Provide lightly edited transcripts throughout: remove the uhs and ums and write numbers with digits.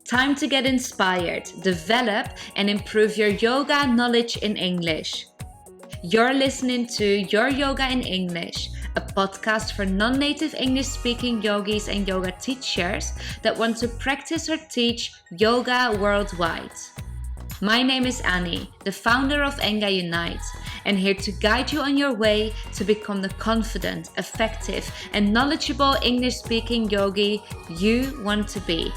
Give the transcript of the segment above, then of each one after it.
Time to get inspired, develop, and improve your yoga knowledge in English. You're listening to Your Yoga in English, a podcast for non-native English-speaking yogis and yoga teachers that want to practice or teach yoga worldwide. My name is Annie, the founder of Enga Unite, and here to guide you on your way to become the confident, effective, and knowledgeable English-speaking yogi you want to be.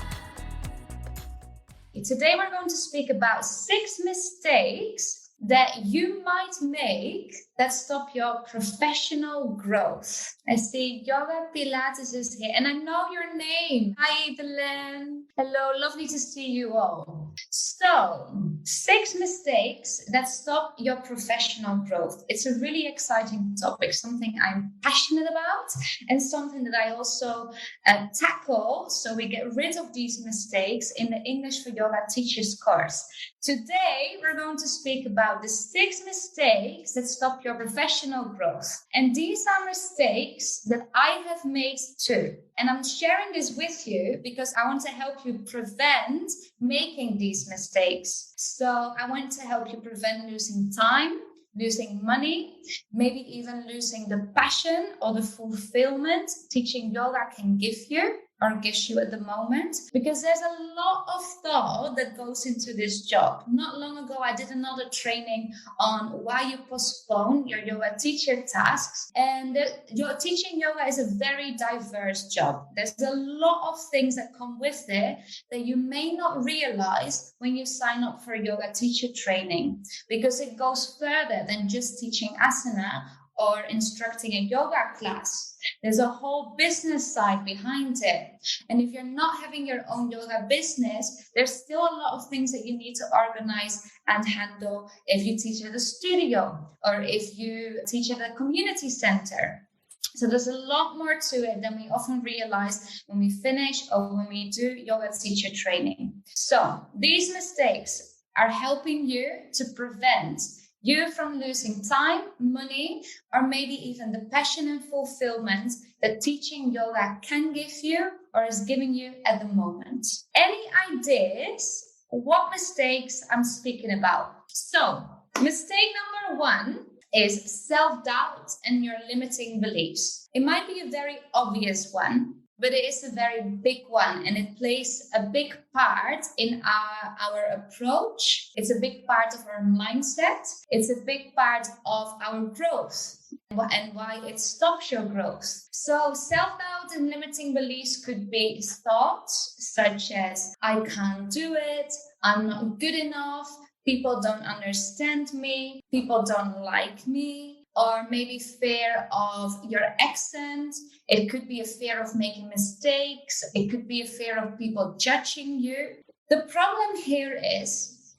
Today we're going to speak about 6 mistakes that you might make that stop your professional growth. I see Yoga Pilates is here, and I know your name. Hi, Evelyn. Hello, lovely to see you all. So, 6 mistakes that stop your professional growth. It's a really exciting topic, something I'm passionate about, and something that I also tackle so we get rid of these mistakes in the English for Yoga Teachers course. Today, we're going to speak about the 6 mistakes that stop your professional growth. And these are mistakes that I have made too. And I'm sharing this with you because I want to help you prevent making these mistakes. So I want to help you prevent losing time, losing money, maybe even losing the passion or the fulfillment teaching yoga can give you or gives you at the moment, because there's a lot of thought that goes into this job. Not long ago, I did another training on why you postpone your yoga teacher tasks. And your teaching yoga is a very diverse job. There's a lot of things that come with it that you may not realize when you sign up for yoga teacher training, because it goes further than just teaching asana or instructing a yoga class. There's a whole business side behind it. And if you're not having your own yoga business, there's still a lot of things that you need to organize and handle if you teach at a studio or if you teach at a community center. So there's a lot more to it than we often realize when we finish or when we do yoga teacher training. So these mistakes are helping you to prevent you from losing time, money, or maybe even the passion and fulfillment that teaching yoga can give you or is giving you at the moment. Any ideas what mistakes I'm speaking about? So, mistake number 1 is self-doubt and your limiting beliefs. It might be a very obvious one, but it is a very big one, and it plays a big part in our approach. It's a big part of our mindset. It's a big part of our growth and why it stops your growth. So self-doubt and limiting beliefs could be thoughts such as, I can't do it, I'm not good enough, people don't understand me, people don't like me, or maybe fear of your accent. It could be a fear of making mistakes. It could be a fear of people judging you. The problem here is,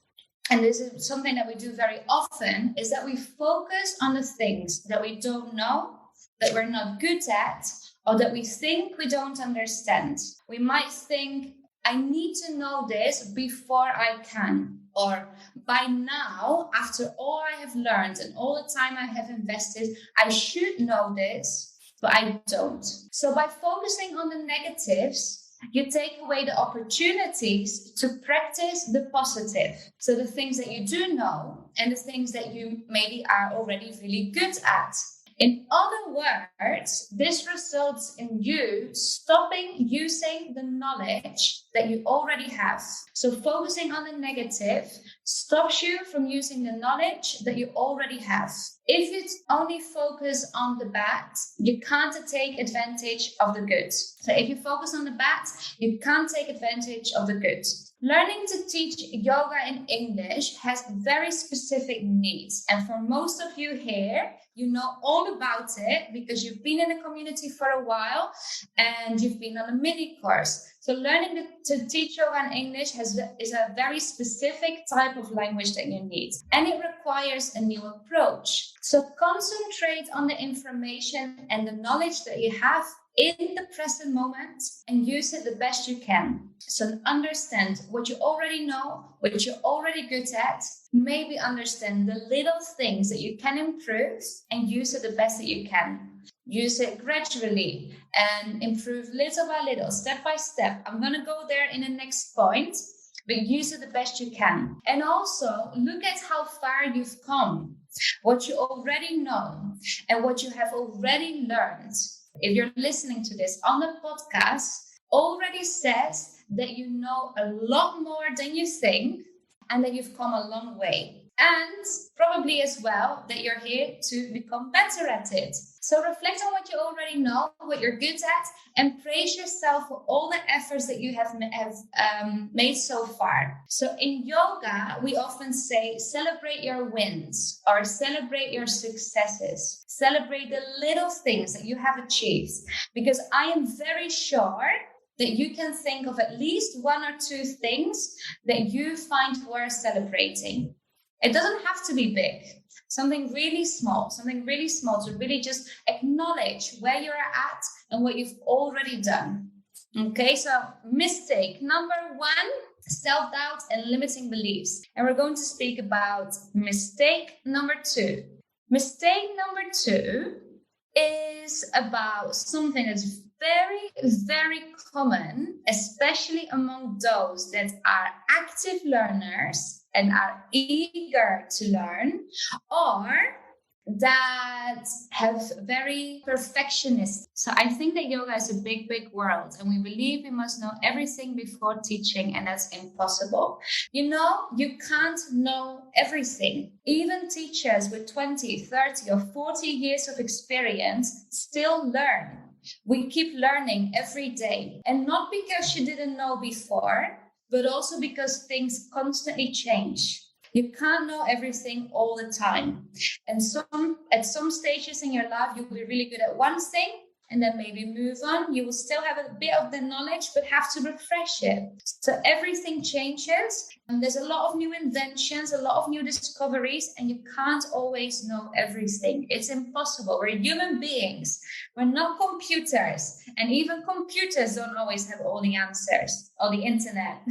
and this is something that we do very often, is that we focus on the things that we don't know, that we're not good at, or that we think we don't understand. We might think, I need to know this before I can. Or by now, after all I have learned and all the time I have invested, I should know this, but I don't. So by focusing on the negatives, you take away the opportunities to practice the positive. So the things that you do know and the things that you maybe are already really good at. In other words, this results in you stopping using the knowledge that you already have. So focusing on the negative stops you from using the knowledge that you already have. If you only focus on the bad, you can't take advantage of the good. So if you focus on the bad, you can't take advantage of the good. Learning to teach yoga in English has very specific needs. And for most of you here, you know all about it because you've been in the community for a while and you've been on a mini course. So learning to teach yoga in English is a very specific type of language that you need. And it requires a new approach. So concentrate on the information and the knowledge that you have in the present moment and use it the best you can. So understand what you already know, what you're already good at, maybe understand the little things that you can improve and use it the best that you can. Use it gradually and improve little by little, step by step. I'm going to go there in the next point, but use it the best you can. And also look at how far you've come, what you already know, and what you have already learned. If you're listening to this on the podcast, already says that you know a lot more than you think and that you've come a long way. And probably as well that you're here to become better at it. So reflect on what you already know, what you're good at, and praise yourself for all the efforts that you have made so far. So in yoga, we often say, celebrate your wins or celebrate your successes. Celebrate the little things that you have achieved. Because I am very sure that you can think of at least one or two things that you find worth celebrating. It doesn't have to be big. Something really small to really just acknowledge where you're at and what you've already done. Okay, so mistake number 1, self-doubt and limiting beliefs. And we're going to speak about mistake number 2. Mistake number 2 is about something that's very, very common, especially among those that are active learners and are eager to learn, or that have very perfectionist. So I think that yoga is a big, big world, and we believe we must know everything before teaching, and that's impossible. You know, you can't know everything. Even teachers with 20, 30, or 40 years of experience still learn. We keep learning every day, and not because you didn't know before, but also because things constantly change. You can't know everything all the time. And at some stages in your life, you'll be really good at one thing and then maybe move on. You will still have a bit of the knowledge, but have to refresh it. So everything changes. And there's a lot of new inventions, a lot of new discoveries, and you can't always know everything. It's impossible. We're human beings. We're not computers. And even computers don't always have all the answers, or the internet.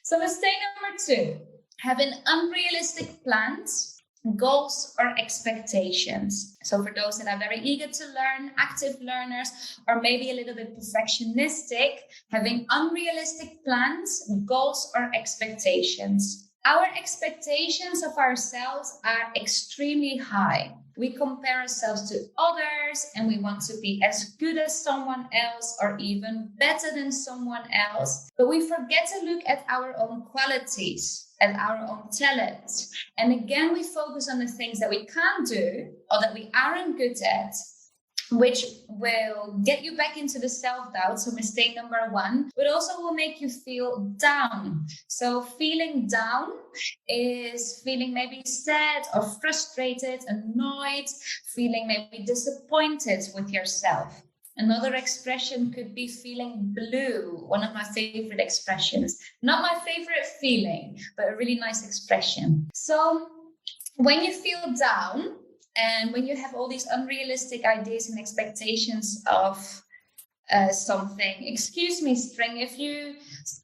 So mistake number 2. Having unrealistic plans, goals, or expectations. So for those that are very eager to learn, active learners, or maybe a little bit perfectionistic, having unrealistic plans, goals, or expectations. Our expectations of ourselves are extremely high. We compare ourselves to others and we want to be as good as someone else or even better than someone else. But we forget to look at our own qualities, at our own talents. And again, we focus on the things that we can't do or that we aren't good at, which will get you back into the self-doubt. So mistake number 1, but also will make you feel down. So feeling down is feeling maybe sad or frustrated, annoyed, feeling maybe disappointed with yourself. Another expression could be feeling blue, one of my favorite expressions. Not my favorite feeling, but a really nice expression. So when you feel down, and when you have all these unrealistic ideas and expectations of something, excuse me, Spring, if you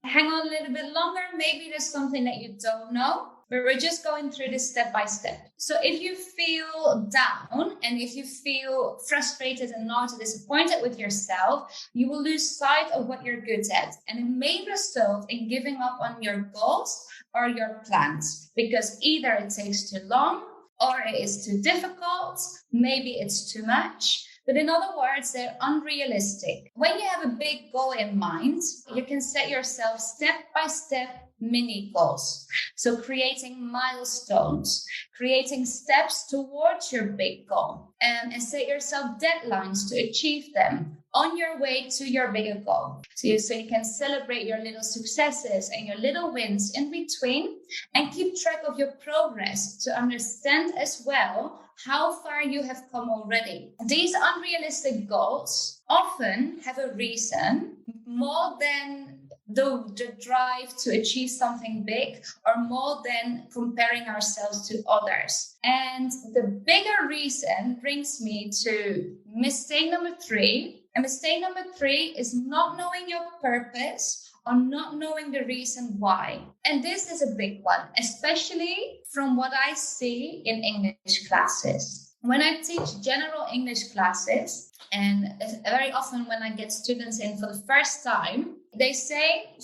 hang on a little bit longer, maybe there's something that you don't know, but we're just going through this step by step. So if you feel down and if you feel frustrated and not disappointed with yourself, you will lose sight of what you're good at. And it may result in giving up on your goals or your plans, because either it takes too long, or it is too difficult, maybe it's too much. But in other words, they're unrealistic. When you have a big goal in mind, you can set yourself step-by-step mini goals. So creating milestones, creating steps towards your big goal, and set yourself deadlines to achieve them on your way to your bigger goal. So you can celebrate your little successes and your little wins in between, and keep track of your progress to understand as well how far you have come already. These unrealistic goals often have a reason more than the drive to achieve something big, or more than comparing ourselves to others. And the bigger reason brings me to mistake number 3. And mistake number 3 is not knowing your purpose or not knowing the reason why. And this is a big one, especially from what I see in English classes. When I teach general English classes, and very often when I get students in for the first time, they say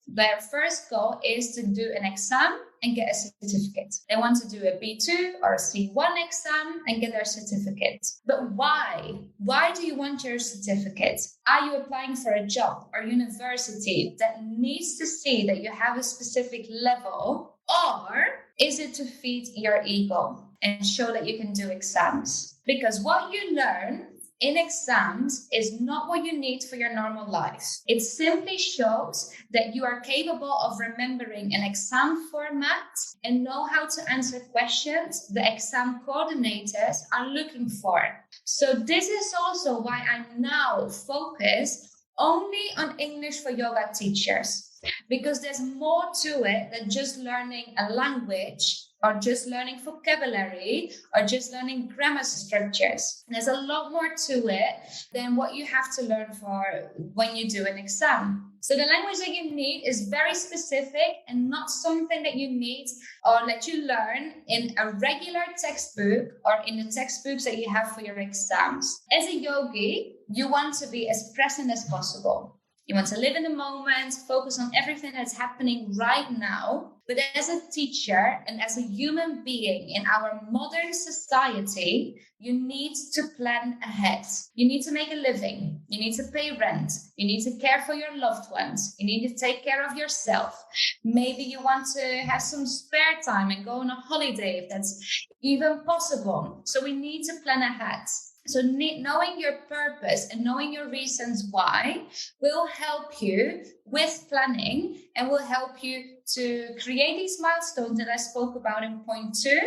their first goal is to do an exam and get a certificate. They want to do a B2 or a C1 exam and get their certificate. But why? Why do you want your certificate? Are you applying for a job or university that needs to see that you have a specific level? Or is it to feed your ego and show that you can do exams? Because what you learn in exams is not what you need for your normal life. It simply shows that you are capable of remembering an exam format and know how to answer questions the exam coordinators are looking for. So this is also why I now focus only on English for yoga teachers, because there's more to it than just learning a language or just learning vocabulary or just learning grammar structures. There's a lot more to it than what you have to learn for when you do an exam. So the language that you need is very specific and not something that you need or that you learn in a regular textbook or in the textbooks that you have for your exams. As a yogi, you want to be as present as possible. You want to live in the moment, focus on everything that's happening right now. But as a teacher and as a human being in our modern society, you need to plan ahead. You need to make a living. You need to pay rent. You need to care for your loved ones. You need to take care of yourself. Maybe you want to have some spare time and go on a holiday if that's even possible. So we need to plan ahead. So knowing your purpose and knowing your reasons why will help you with planning and will help you to create these milestones that I spoke about in point 2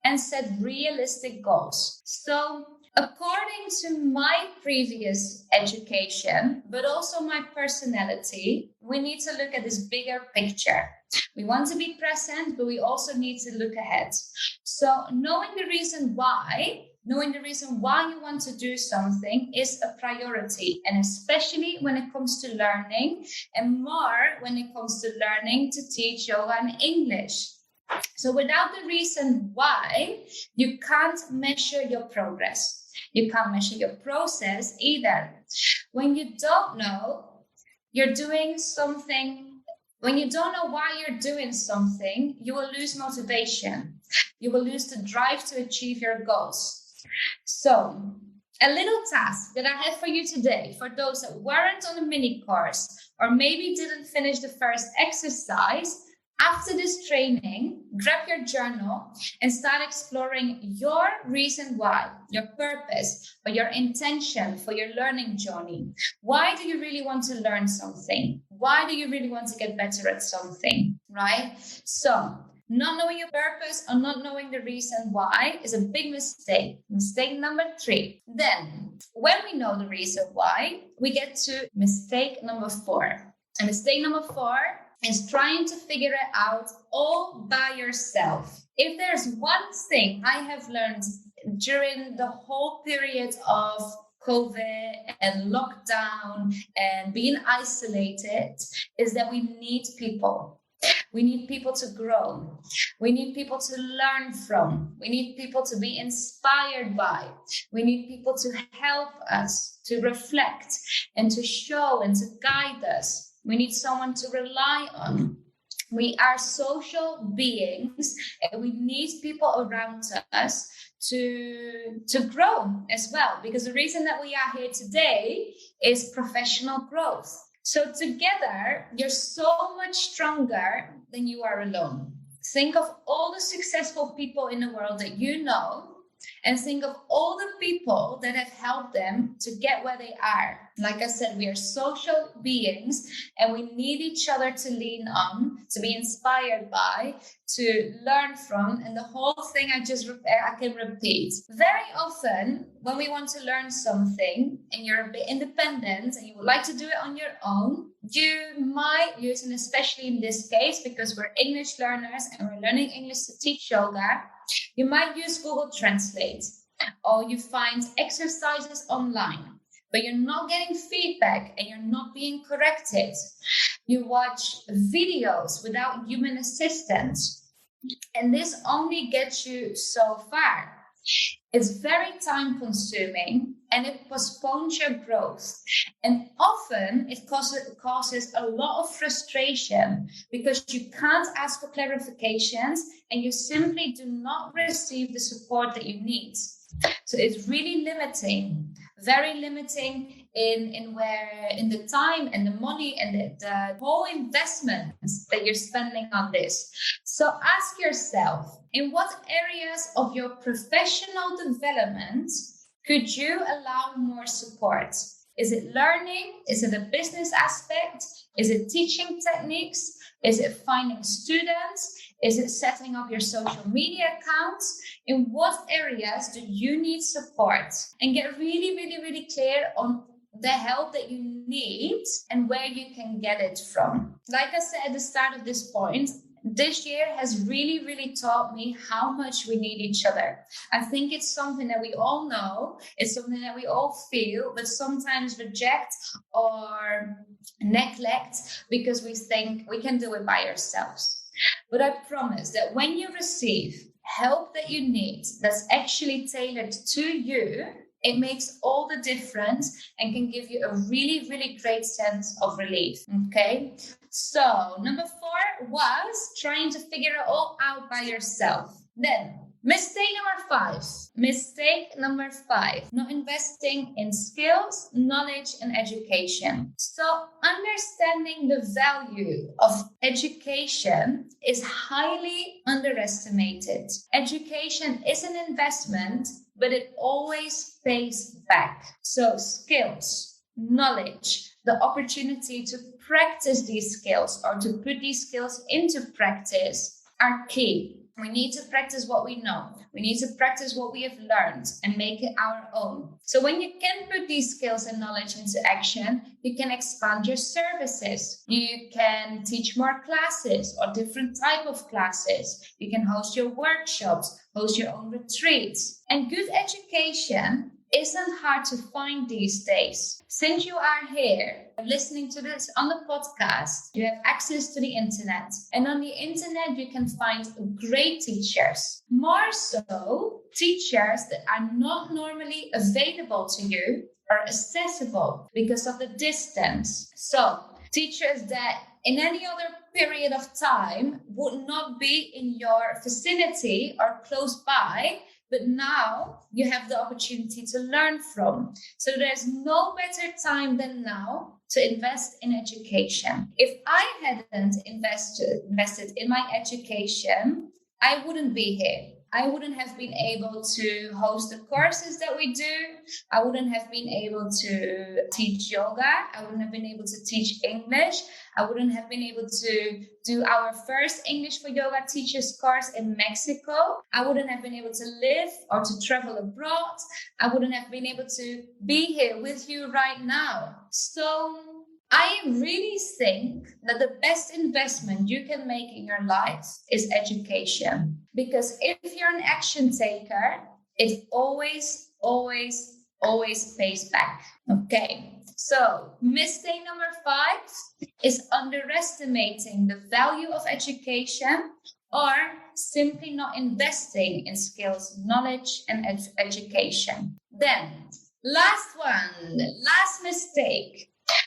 and set realistic goals. So according to my previous education, but also my personality, we need to look at this bigger picture. We want to be present, but we also need to look ahead. So knowing the reason why you want to do something is a priority, and especially when it comes to learning, and more when it comes to learning to teach yoga in English. So without the reason why, you can't measure your progress. You can't measure your process either. When you don't know you're doing something, when you don't know why you're doing something, you will lose motivation. You will lose the drive to achieve your goals. So, a little task that I have for you today, for those that weren't on a mini course or maybe didn't finish the first exercise, after this training, grab your journal and start exploring your reason why, your purpose, or your intention for your learning journey. Why do you really want to learn something? Why do you really want to get better at something, right? So, not knowing your purpose or not knowing the reason why is a big mistake. Mistake number 3. Then, when we know the reason why, we get to mistake number 4. And mistake number 4 is trying to figure it out all by yourself. If there's one thing I have learned during the whole period of COVID and lockdown and being isolated, is that we need people. We need people to grow. We need people to learn from. We need people to be inspired by. We need people to help us, to reflect and to show and to guide us. We need someone to rely on. We are social beings and we need people around us to grow as well. Because the reason that we are here today is professional growth. So together, you're so much stronger than you are alone. Think of all the successful people in the world that you know, and think of all the people that have helped them to get where they are. Like I said, we are social beings and we need each other to lean on, to be inspired by, to learn from, and the whole thing I can repeat. Very often when we want to learn something and you're a bit independent and you would like to do it on your own, you might use, and especially in this case, because we're English learners and we're learning English to teach yoga, you might use Google Translate, or you find exercises online, but you're not getting feedback and you're not being corrected. You watch videos without human assistance, and this only gets you so far. It's very time consuming and it postpones your growth. And often it causes a lot of frustration because you can't ask for clarifications and you simply do not receive the support that you need. So it's really limiting, very limiting in the time and the money and the whole investments that you're spending on this. So ask yourself, in what areas of your professional development could you allow more support? Is it learning? Is it a business aspect? Is it teaching techniques? Is it finding students? Is it setting up your social media accounts? In what areas do you need support? And get really, really, really clear on the help that you need and where you can get it from. Like I said at the start of this point, this year has really, really taught me how much we need each other. I think it's something that we all know. It's something that we all feel, but sometimes reject or neglect because we think we can do it by ourselves. But I promise that when you receive help that you need, that's actually tailored to you, it makes all the difference and can give you a really, really great sense of relief. Okay. So number 4 was trying to figure it all out by yourself. Then mistake number 5, not investing in skills, knowledge, and education. So understanding the value of education is highly underestimated. Education is an investment, but it always pays back. So skills, knowledge, the opportunity to practice these skills or to put these skills into practice are key. We need to practice what we know. We need to practice what we have learned and make it our own. So when you can put these skills and knowledge into action, you can expand your services. You can teach more classes or different type of classes. You can host your workshops, host your own retreats. And good education isn't hard to find these days. Since you are here listening to this on the podcast, you have access to the internet. And on the internet, you can find great teachers. More so, teachers that are not normally available to you or accessible because of the distance. So, teachers that in any other period of time would not be in your vicinity or close by, but now you have the opportunity to learn from. So there's no better time than now to invest in education. If I hadn't invested in my education, I wouldn't be here. I wouldn't have been able to host the courses that we do. I wouldn't have been able to teach yoga. I wouldn't have been able to teach English. I wouldn't have been able to do our first English for Yoga Teachers course in Mexico. I wouldn't have been able to live or to travel abroad. I wouldn't have been able to be here with you right now. So I really think that the best investment you can make in your life is education. Because if you're an action taker, it always, always, always pays back. Okay. So mistake number 5 is underestimating the value of education or simply not investing in skills, knowledge, and education. Then last mistake.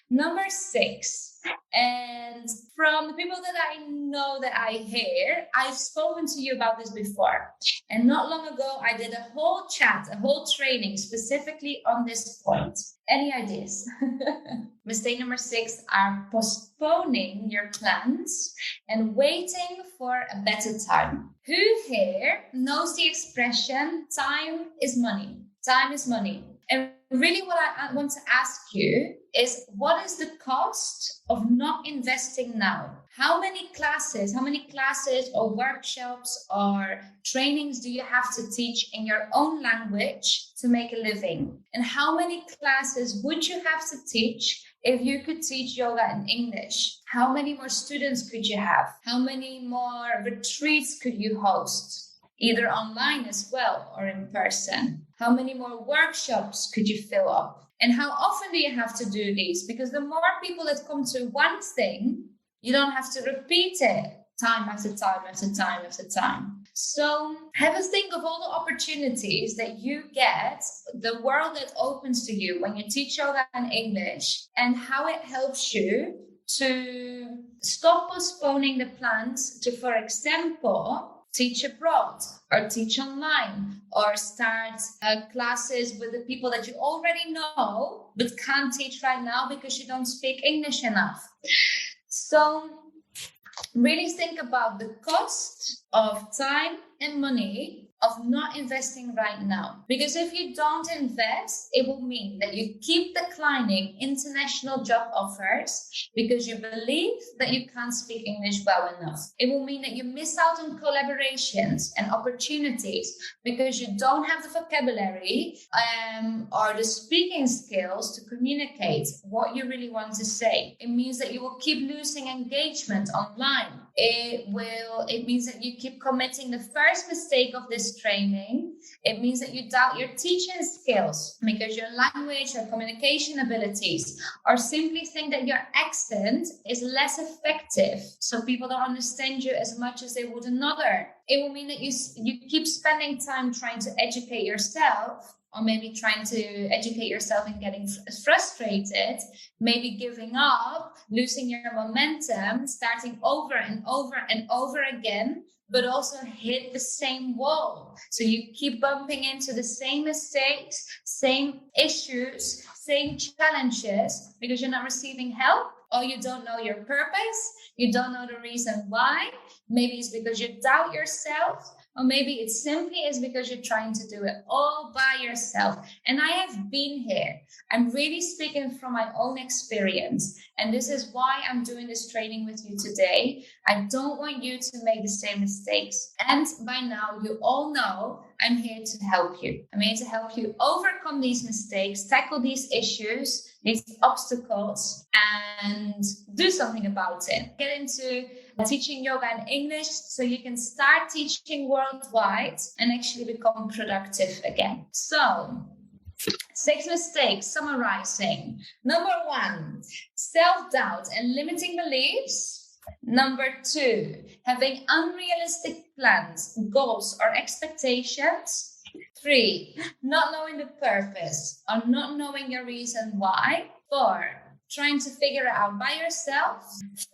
Number 6, and from the people that I know that I hear, I've spoken to you about this before. And not long ago, I did a whole training specifically on this point. Any ideas? Mistake number 6 are postponing your plans and waiting for a better time. Who here knows the expression, time is money? Time is money. And really what I want to ask you is, what is the cost of not investing now? How many classes or workshops or trainings do you have to teach in your own language to make a living? And how many classes would you have to teach if you could teach yoga in English? How many more students could you have? How many more retreats could you host? Either online as well or in person. How many more workshops could you fill up? And how often do you have to do these? Because the more people that come to one thing, you don't have to repeat it time after time after time after time. So have a think of all the opportunities that you get, the world that opens to you when you teach yoga and English, and how it helps you to stop postponing the plans to, for example, teach abroad or teach online or start classes with the people that you already know but can't teach right now because you don't speak English enough. So really think about the cost of time and money of not investing right now. Because if you don't invest, it will mean that you keep declining international job offers because you believe that you can't speak English well enough. It will mean that you miss out on collaborations and opportunities because you don't have the vocabulary or the speaking skills to communicate what you really want to say. It means that you will keep losing engagement online. It means that you keep committing the first mistake of this training. It means that you doubt your teaching skills because your language or communication abilities, or simply think that your accent is less effective, so people don't understand you as much as they would another. It will mean that you keep spending time trying to educate yourself, or maybe trying to educate yourself and getting frustrated, maybe giving up, losing your momentum, starting over and over and over again, but also hit the same wall. So you keep bumping into the same mistakes, same issues, same challenges because you're not receiving help, or you don't know your purpose, you don't know the reason why. Maybe it's because you doubt yourself, or maybe it simply is because you're trying to do it all by yourself. And I have been here. I'm really speaking from my own experience. And this is why I'm doing this training with you today. I don't want you to make the same mistakes. And by now, you all know I'm here to help you. I'm here to help you overcome these mistakes, tackle these issues, these obstacles, and do something about it. Get into teaching yoga and English so you can start teaching worldwide and actually become productive again. So, 6 mistakes, summarizing. Number 1, self-doubt and limiting beliefs. Number 2, having unrealistic plans, goals, or expectations. 3, not knowing the purpose or not knowing your reason why. 4, trying to figure it out by yourself.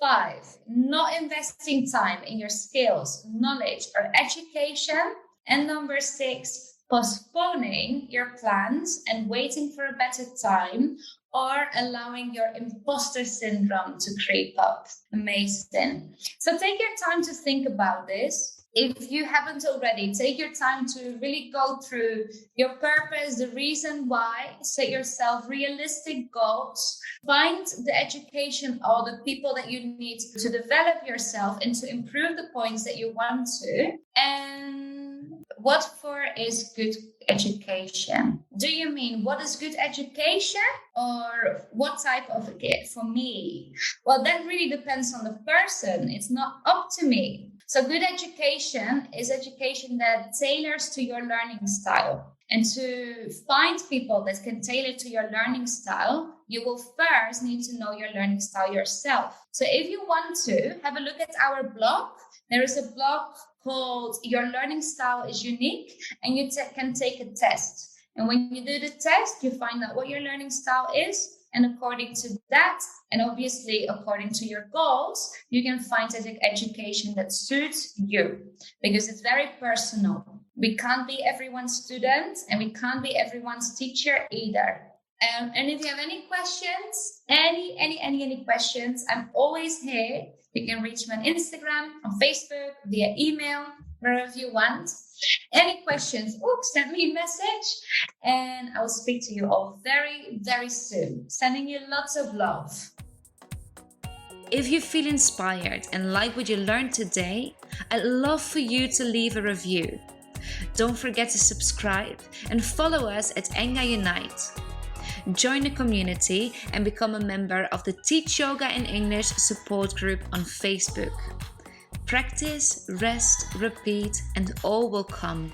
5, not investing time in your skills, knowledge, or education. And number 6, postponing your plans and waiting for a better time, or allowing your imposter syndrome to creep up. Amazing. So take your time to think about this. If you haven't already, take your time to really go through your purpose, the reason why, set yourself realistic goals, find the education or the people that you need to develop yourself and to improve the points that you want to. And what for is good education? Do you mean what is good education, or what type of it? For me, well, that really depends on the person. It's not up to me. So good education is education that tailors to your learning style. And to find people that can tailor to your learning style, you will first need to know your learning style yourself. So if you want to have a look at our blog, there is a blog called Your Learning Style is Unique, and you can take a test. And when you do the test, you find out what your learning style is. And according to that, and obviously according to your goals, you can find education that suits you, because it's very personal. We can't be everyone's student, and we can't be everyone's teacher either. And if you have any questions, any questions, I'm always here. You can reach me on Instagram, on Facebook, via email, wherever you want. Any questions, send me a message, and I will speak to you all very, very soon. Sending you lots of love. If you feel inspired and like what you learned today, I'd love for you to leave a review. Don't forget to subscribe and follow us at Enga Unite. Join the community and become a member of the Teach Yoga in English support group on Facebook. Practice, rest, repeat, and all will come.